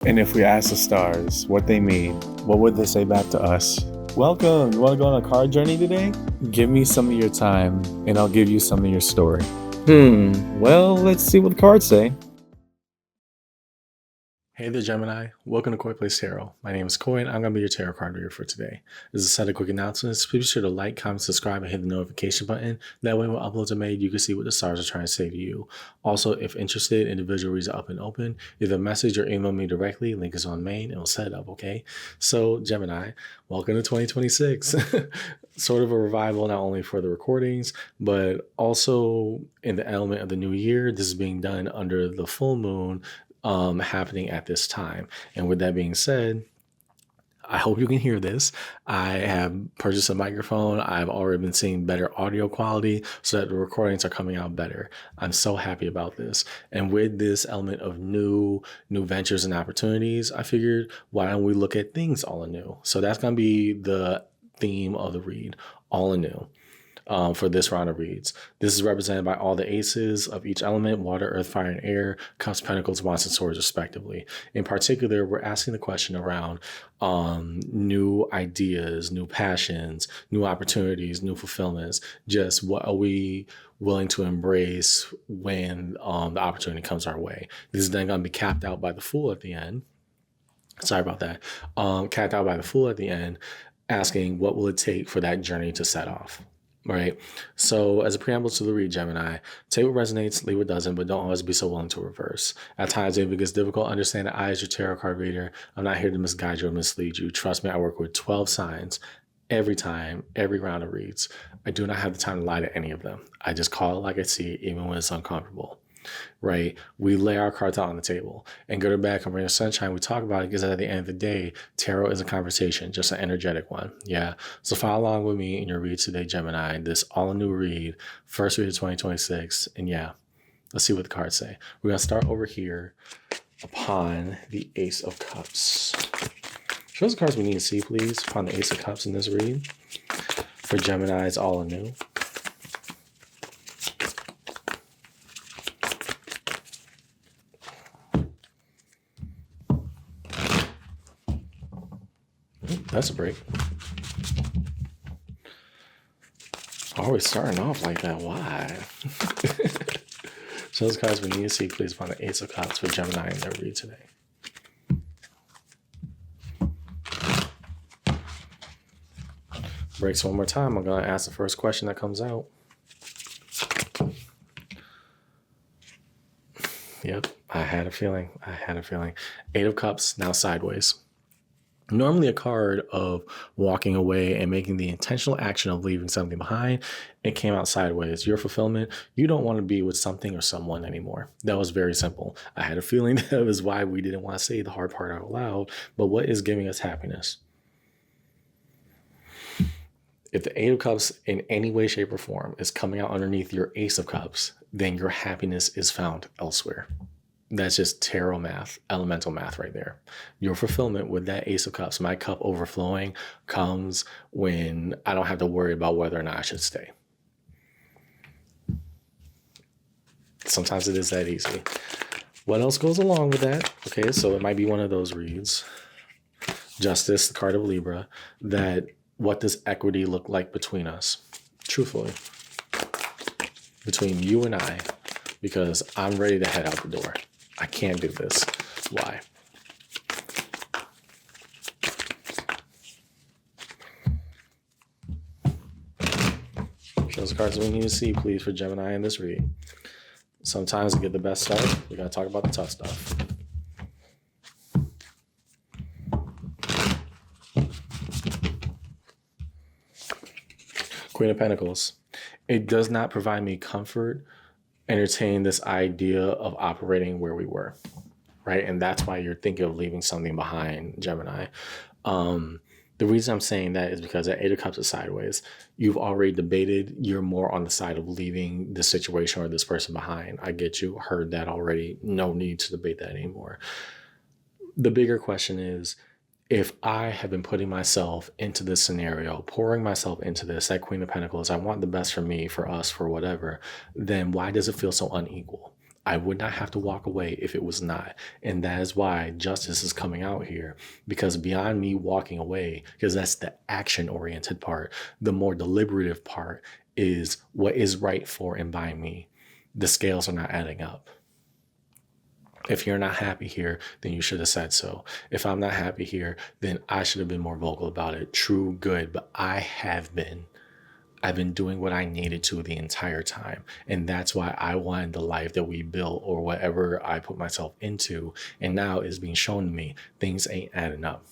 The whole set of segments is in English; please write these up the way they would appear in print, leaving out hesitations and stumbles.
And if we ask the stars what they mean, what would they say back to us? Welcome. You want to go on a card journey today? Give me some of your time, and I'll give you some of your story. Well, let's see what the cards say. Hey there, Gemini. Welcome to Koi Place Tarot. My name is Koi, and I'm going to be your tarot card reader for today. This is a set of quick announcements. Please be sure to like, comment, subscribe, and hit the notification button. That way, when uploads are made, you can see what the stars are trying to say to you. Also, if interested, individual reads are up and open. Either message or email me directly. Link is on main, and we'll set it up, okay? So, Gemini, welcome to 2026. Sort of a revival, not only for the recordings, but also in the element of the new year. This is being done under the full moon happening at this time. And with that being said, I hope you can hear this. I have purchased a microphone. I've already been seeing better audio quality so that the recordings are coming out better. I'm so happy about this. And with this element of new ventures and opportunities, I figured, why don't we look at things all anew? So that's going to be the theme of the read, all anew. For this round of reads. This is represented by all the aces of each element: water, earth, fire, and air, cups, pentacles, wands, and swords, respectively. In particular, we're asking the question around new ideas, new passions, new opportunities, new fulfillments. Just what are we willing to embrace when the opportunity comes our way? This is then going to be capped out by the Fool at the end. Sorry about that. Capped out by the Fool at the end, asking what will it take for that journey to set off. Right. So as a preamble to the read, Gemini, take what resonates, leave what doesn't, but don't always be so willing to reverse. At times, if it gets difficult, understand that I, as your tarot card reader, I'm not here to misguide you or mislead you. Trust me, I work with 12 signs every time, every round of reads. I do not have the time to lie to any of them. I just call it like I see it, even when it's uncomfortable. Right? We lay our cards out on the table. And good or bad, come rain or sunshine, we talk about it because at the end of the day, tarot is a conversation, just an energetic one. Yeah. So follow along with me in your read today, Gemini. This all new read, first read of 2026. And yeah, let's see what the cards say. We're going to start over here upon the Ace of Cups. Show us the cards we need to see, please, upon the Ace of Cups in this read. For Gemini's all anew. That's a break. Always starting off like that. Why? So those cards we need to see, please, find the Ace of Cups for Gemini in their read today. Breaks one more time. I'm going to ask the first question that comes out. Yep, I had a feeling. Eight of Cups, now sideways. Normally a card of walking away and making the intentional action of leaving something behind. It came out sideways. Your fulfillment, you don't want to be with something or someone anymore. That was very simple. I had a feeling that was why we didn't want to say the hard part out loud. But what is giving us happiness? If the Eight of Cups in any way, shape, or form is coming out underneath your Ace of Cups, then your happiness is found elsewhere. That's just tarot math, elemental math right there. Your fulfillment with that Ace of Cups, my cup overflowing, comes when I don't have to worry about whether or not I should stay. Sometimes it is that easy. What else goes along with that? Okay, so it might be one of those reads. Justice, the card of Libra, that what does equity look like between us? Truthfully, between you and I, because I'm ready to head out the door. I can't do this. Why? Show us the cards we need to see, please, for Gemini in this read. Sometimes to get the best start, we got to talk about the tough stuff. Queen of Pentacles. It does not provide me comfort entertain this idea of operating where we were, right? And that's why you're thinking of leaving something behind, Gemini. The reason I'm saying that is because at Eight of Cups is sideways. You've already debated. You're more on the side of leaving this situation or this person behind. I get you. Heard that already. No need to debate that anymore. The bigger question is, if I have been putting myself into this scenario, pouring myself into this, that Queen of Pentacles, I want the best for me, for us, for whatever, then why does it feel so unequal? I would not have to walk away if it was not. And that is why justice is coming out here, because beyond me walking away, because that's the action oriented part, the more deliberative part is what is right for and by me. The scales are not adding up. If you're not happy here, then you should have said so. If I'm not happy here, then I should have been more vocal about it. True, good, but I've been doing what I needed to the entire time. And that's why I wanted the life that we built or whatever I put myself into. And now it's being shown to me things ain't adding up.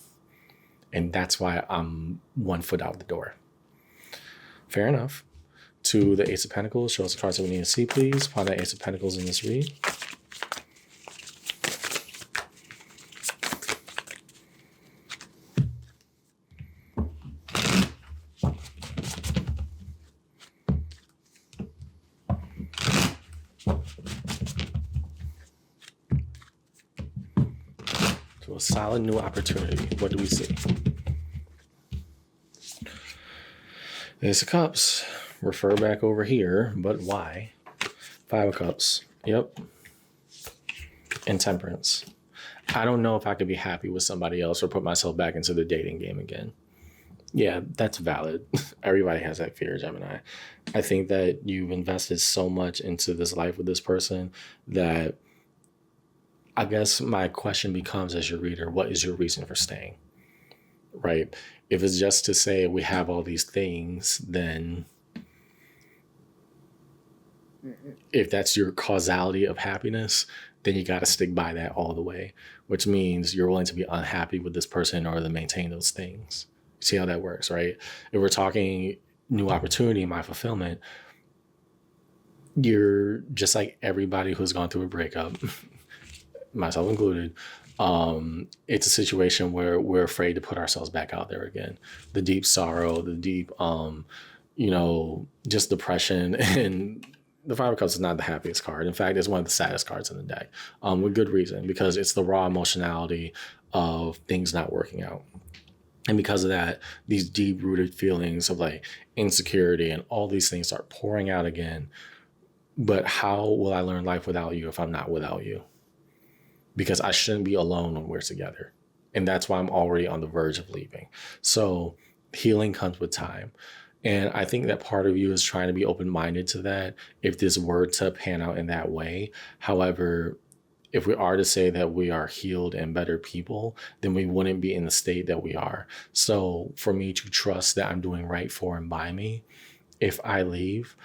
And that's why I'm 1 foot out the door. Fair enough. To the Ace of Pentacles, show us the cards that we need to see, please. Upon the Ace of Pentacles in this read. So a solid new opportunity. What do we see? Ace of Cups. Refer back over here, but why? 5 of Cups. Yep. And Temperance. I don't know if I could be happy with somebody else or put myself back into the dating game again. Yeah, that's valid. Everybody has that fear, Gemini. I think that you've invested so much into this life with this person that I guess my question becomes, as your reader, what is your reason for staying? Right? If it's just to say we have all these things, then if that's your causality of happiness, then you got to stick by that all the way, which means you're willing to be unhappy with this person in order to maintain those things. See how that works, right? If we're talking new opportunity, my fulfillment, you're just like everybody who's gone through a breakup, myself included. It's a situation where we're afraid to put ourselves back out there again. The deep sorrow, the deep, just depression. And the 5 of Cups is not the happiest card. In fact, it's one of the saddest cards in the deck, with good reason, because it's the raw emotionality of things not working out. And because of that, these deep-rooted feelings of like insecurity and all these things start pouring out again. But how will I learn life without you if I'm not without you? Because I shouldn't be alone when we're together. And that's why I'm already on the verge of leaving. So healing comes with time. And I think that part of you is trying to be open-minded to that if this were to pan out in that way. However, if we are to say that we are healed and better people, then we wouldn't be in the state that we are. So for me to trust that I'm doing right for and by me, if I leave,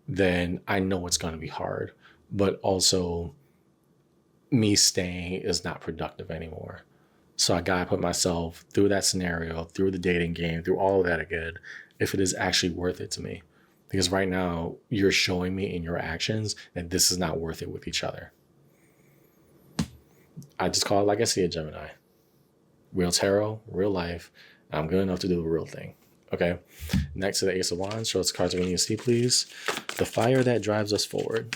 then I know it's going to be hard. But also, me staying is not productive anymore. So I got to put myself through that scenario, through the dating game, through all of that again, if it is actually worth it to me. Because right now, you're showing me in your actions that this is not worth it with each other. I just call it like I see it, Gemini. Real tarot, real life. I'm good enough to do the real thing. Okay. Next to the Ace of Wands, show us the cards we need to see, please. The fire that drives us forward.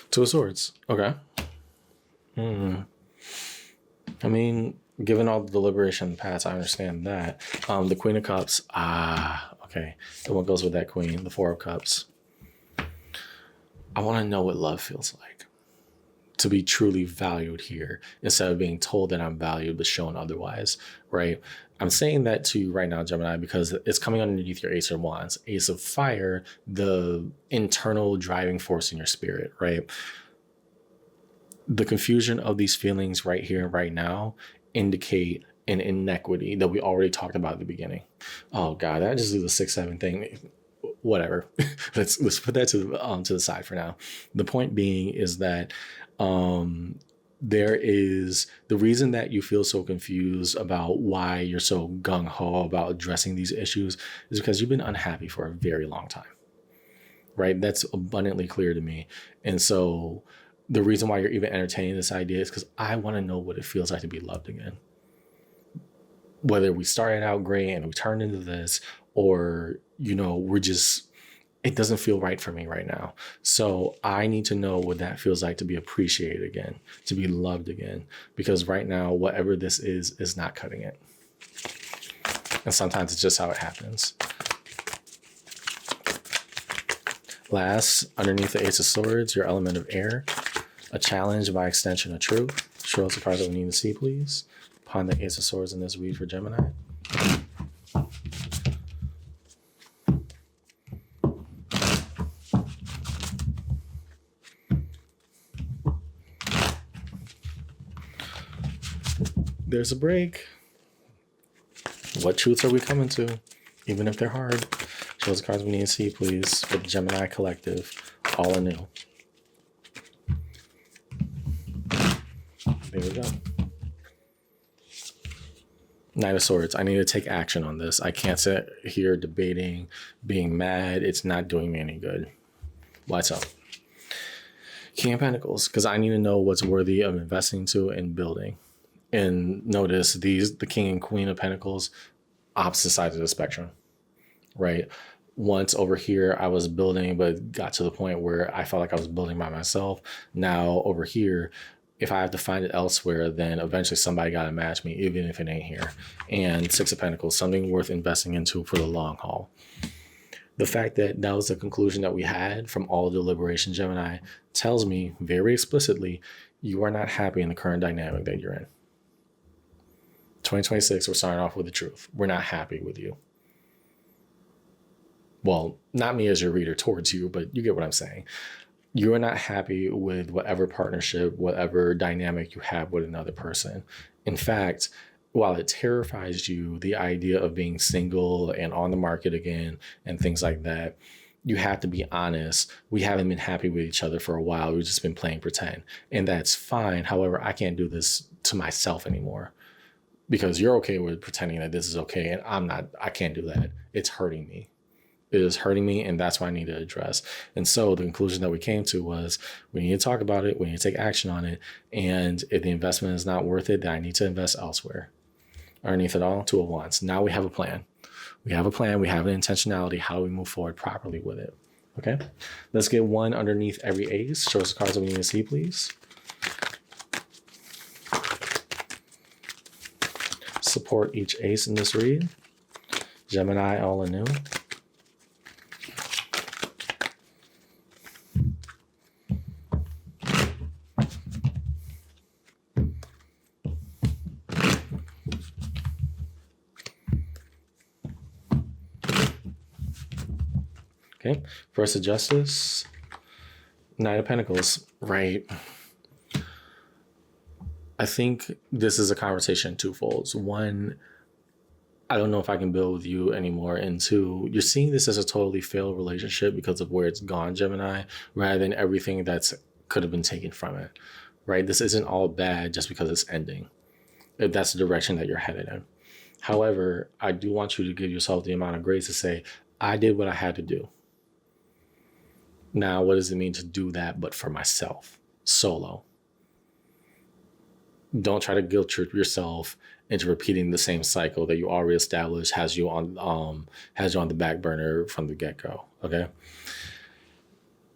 Two of Swords. Okay. I mean, given all the deliberation in the past, I understand that. The Queen of Cups. Okay. And what goes with that Queen? The Four of Cups. I want to know what love feels like. To be truly valued here instead of being told that I'm valued but shown otherwise, right? I'm saying that to you right now, Gemini, because it's coming underneath your Ace of Wands. Ace of Fire, the internal driving force in your spirit, right? The confusion of these feelings right here and right now indicate an inequity that we already talked about at the beginning. Oh God, I just do the 6-7 thing. Whatever. let's put that to the side for now. The point being is that there is the reason that you feel so confused about why you're so gung-ho about addressing these issues is because you've been unhappy for a very long time, right? That's abundantly clear to me. And so the reason why you're even entertaining this idea is because I want to know what it feels like to be loved again. Whether we started out great and we turned into this, or, we're just, it doesn't feel right for me right now. So I need to know what that feels like to be appreciated again, to be loved again, because right now, whatever this is not cutting it. And sometimes it's just how it happens. Last, underneath the Ace of Swords, your element of air, a challenge, by extension, a truth. Show us the card that we need to see, please. Upon the Ace of Swords in this read for Gemini. There's a break. What truths are we coming to? Even if they're hard. Show us the cards we need to see, please, for the Gemini Collective. All anew. There we go. Knight of Swords. I need to take action on this. I can't sit here debating, being mad. It's not doing me any good. Why so? King of Pentacles, because I need to know what's worthy of investing to and building. And notice the King and Queen of Pentacles, opposite sides of the spectrum, right? Once over here, I was building, but got to the point where I felt like I was building by myself. Now over here, if I have to find it elsewhere, then eventually somebody got to match me, even if it ain't here. And Six of Pentacles, something worth investing into for the long haul. The fact that that was the conclusion that we had from all deliberation, Gemini, tells me very explicitly, you are not happy in the current dynamic that you're in. 2026, we're starting off with the truth. We're not happy with you. Well, not me as your reader towards you, but you get what I'm saying. You are not happy with whatever partnership, whatever dynamic you have with another person. In fact, while it terrifies you, the idea of being single and on the market again and things like that, you have to be honest. We haven't been happy with each other for a while. We've just been playing pretend. And that's fine. However, I can't do this to myself anymore. Because you're okay with pretending that this is okay, and I'm not. I can't do that. It's hurting me. It is hurting me, and that's what I need to address. And so the conclusion that we came to was we need to talk about it. We need to take action on it. And if the investment is not worth it, then I need to invest elsewhere. Underneath it all, Two of Wands. Now we have a plan. We have a plan. We have an intentionality. How do we move forward properly with it? Okay. Let's get one underneath every ace. Show us the cards that we need to see, please. Support each ace in this read. Gemini, all anew. Okay, First of Justice, Knight of Pentacles, right? I think this is a conversation twofolds. One, I don't know if I can build with you anymore. And two, you're seeing this as a totally failed relationship because of where it's gone, Gemini, rather than everything that's could have been taken from it, right? This isn't all bad just because it's ending, if that's the direction that you're headed in. However, I do want you to give yourself the amount of grace to say, I did what I had to do. Now, what does it mean to do that, but for myself, solo? Don't try to guilt trip yourself into repeating the same cycle that you already established has you on the back burner from the get-go. Okay.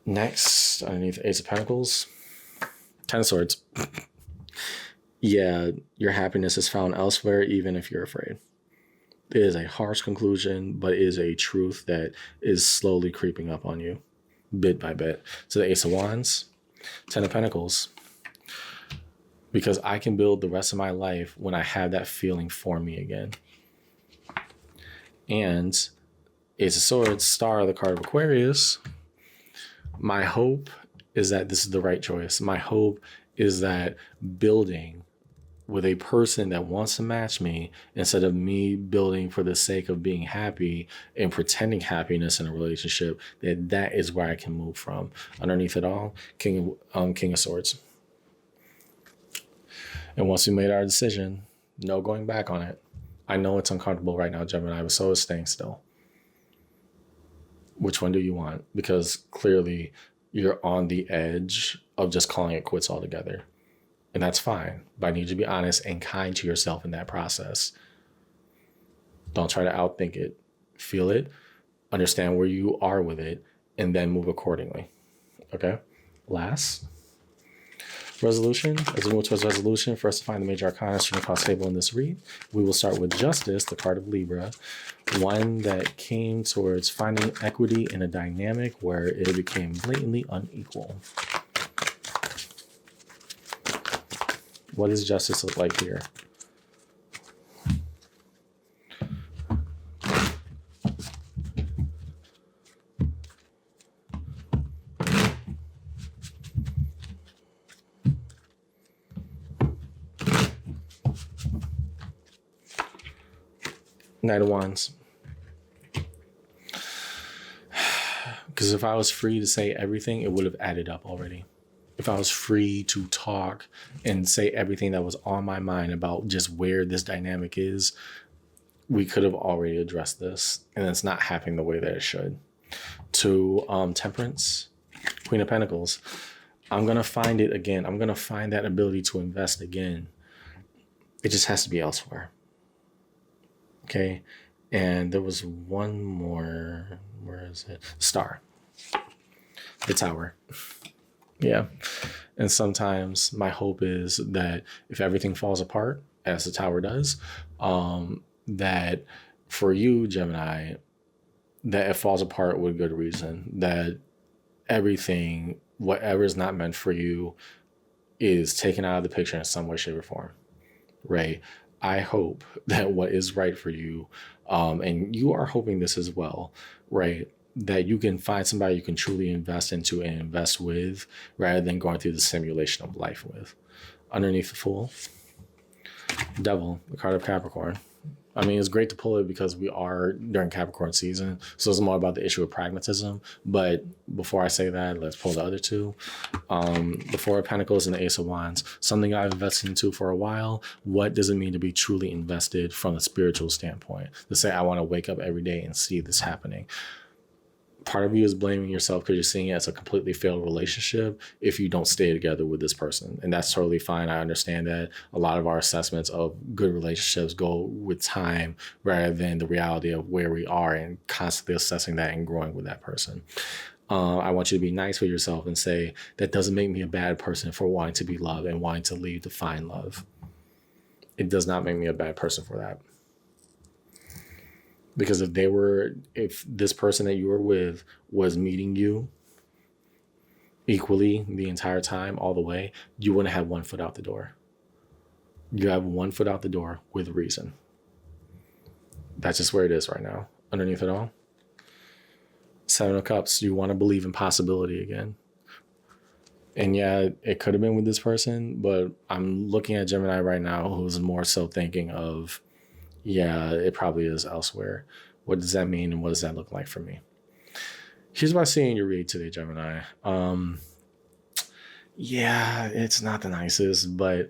Next, underneath Ace of Pentacles, Ten of Swords. Yeah, your happiness is found elsewhere, even if you're afraid. It is a harsh conclusion, but it is a truth that is slowly creeping up on you, bit by bit. So the Ace of Wands, Ten of Pentacles. Because I can build the rest of my life when I have that feeling for me again. And Ace of Swords, Star of the card of Aquarius. My hope is that this is the right choice. My hope is that building with a person that wants to match me, instead of me building for the sake of being happy and pretending happiness in a relationship, that is where I can move from. Underneath it all, King of Swords. And once we made our decision, no going back on it. I know it's uncomfortable right now, Gemini, but so is staying still. Which one do you want? Because clearly you're on the edge of just calling it quits altogether. And that's fine. But I need you to be honest and kind to yourself in that process. Don't try to outthink it. Feel it, understand where you are with it, and then move accordingly. Okay? Last, resolution. As we move towards resolution, first to find the major arcana string across table in this read, we will start with Justice, the card of Libra, one that came towards finding equity in a dynamic where it became blatantly unequal. What does justice look like here? Knight of Wands. Because if I was free to say everything, it would have added up already. If I was free to talk and say everything that was on my mind about just where this dynamic is, we could have already addressed this, and it's not happening the way that it should. To Temperance, Queen of Pentacles. I'm going to find it again. I'm going to find that ability to invest again. It just has to be elsewhere. Okay. And there was one more. Where is it? Star. The Tower. Yeah. And sometimes my hope is that if everything falls apart, as the Tower does, that for you, Gemini, that it falls apart with good reason, that everything, whatever is not meant for you, is taken out of the picture in some way, shape, or form, right? I hope that what is right for you, and you are hoping this as well, right? That you can find somebody you can truly invest into and invest with, rather than going through the simulation of life with. Underneath the Fool, Devil, the card of Capricorn. I mean, it's great to pull it because we are during Capricorn season. So it's more about the issue of pragmatism. But before I say that, let's pull the other two. The Four of Pentacles and the Ace of Wands. Something I've invested into for a while. What does it mean to be truly invested from a spiritual standpoint? To say, I want to wake up every day and see this happening. Part of you is blaming yourself because you're seeing it as a completely failed relationship if you don't stay together with this person. And that's totally fine. I understand that a lot of our assessments of good relationships go with time rather than the reality of where we are and constantly assessing that and growing with that person. I want you to be nice with yourself and say, that doesn't make me a bad person for wanting to be loved and wanting to leave to find love. It does not make me a bad person for that. Because if this person that you were with was meeting you equally the entire time, all the way, you wouldn't have one foot out the door. You have one foot out the door with reason. That's just where it is right now. Underneath it all, Seven of Cups. You want to believe in possibility again. And yeah, it could have been with this person, but I'm looking at Gemini right now who's more so thinking of, yeah, it probably is elsewhere. What does that mean and what does that look like for me? Here's what I see in your read today, Gemini. Yeah, it's not the nicest, but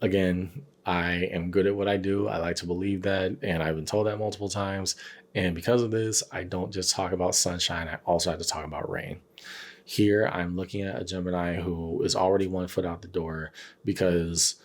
again, I am good at what I do. I like to believe that, and I've been told that multiple times. And because of this, I don't just talk about sunshine. I also have to talk about rain. Here, I'm looking at a Gemini who is already one foot out the door because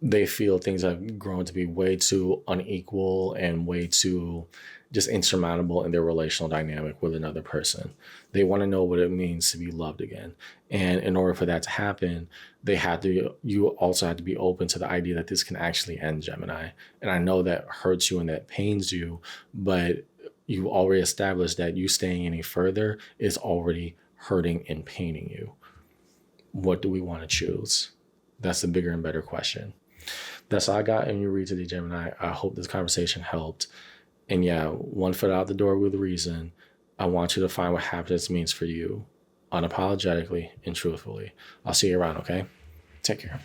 they feel things have grown to be way too unequal and way too just insurmountable in their relational dynamic with another person. They want to know what it means to be loved again. And in order for that to happen, you also have to be open to the idea that this can actually end, Gemini. And I know that hurts you and that pains you, but you already established that you staying any further is already hurting and paining you. What do we want to choose? That's the bigger and better question. That's all I got in your read today, Gemini. I hope this conversation helped. And yeah, one foot out the door with a reason. I want you to find what happiness means for you unapologetically and truthfully. I'll see you around, okay? Take care.